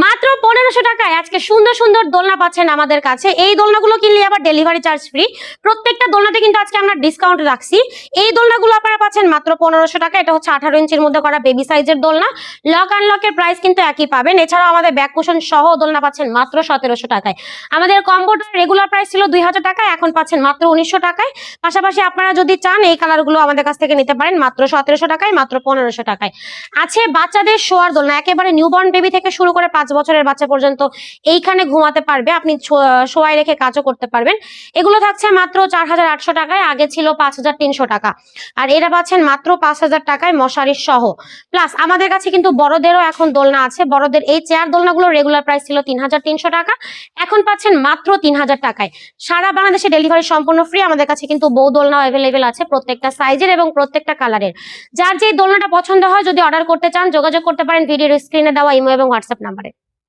মাত্র 1500 টাকায় আজকে সুন্দর সুন্দর দোলনা পাচ্ছেন আমাদের কাছে। এই দোলনাগুলো কিনলে আবার ডেলিভারি চার্জ ফ্রি। প্রত্যেকটা দোলনাতে কিন্তু আজকে আমরা ডিসকাউন্ট রাখছি। এই দোলনাগুলো আপনারা পাচ্ছেন মাত্র 1500 টাকা। এটা হচ্ছে 18 ইঞ্চির মধ্যে করা বেবি সাইজের দোলনা। লক আনলকের প্রাইস কিন্তু একই পাবেন। এছাড়াও আমাদের ব্যাক কুশন সহ দোলনা পাচ্ছেন মাত্র 1700 টাকায়। আমাদের কম্বোটার রেগুলার প্রাইস ছিল 2000 টাকায়, এখন পাচ্ছেন মাত্র 1900 টাকায়। পাশাপাশি আপনারা যদি চান এই কালারগুলো আমাদের কাছ থেকে নিতে পারেন মাত্র 1700 টাকায়, মাত্র 1500 টাকায়। আছে বাচ্চাদের শোয়ার দোলনা, একেবারে নিউবর্ন বেবি থেকে শুরু করে 5 বছরের বাচ্চা পর্যন্ত এইখানে ঘুমাতে পারবে, আপনি শোয়ায় রেখে কাজও করতে পারবেন। এগুলো থাকছে মাত্র 4800 টাকায়, আগে ছিল 5300 টাকা। আর এরা পাচ্ছেন মাত্র 5000 টাকায় মশারি সহ। প্লাস আমাদের কাছে কিন্তু বড়দেরও এখন দোলনা আছে। বড়দের এই চেয়ার দোলনাগুলো রেগুলার প্রাইস ছিল 3300 টাকা, এখন পাচ্ছেন মাত্র 3000 টাকায়। সারা বাংলাদেশে ডেলিভারি সম্পূর্ণ ফ্রি। আমাদের কাছে কিন্তু বউ দোলনা অ্যাভেলেবেল আছে প্রত্যেকটা সাইজের এবং প্রত্যেকটা কালারের। যার যে দোলনাটা পছন্দ হয় যদি অর্ডার করতে চান যোগাযোগ করতে পারেন ভিডিওর স্ক্রিনে দেওয়া ইমো এবং হোয়াটসঅ্যাপ নাম্বারে।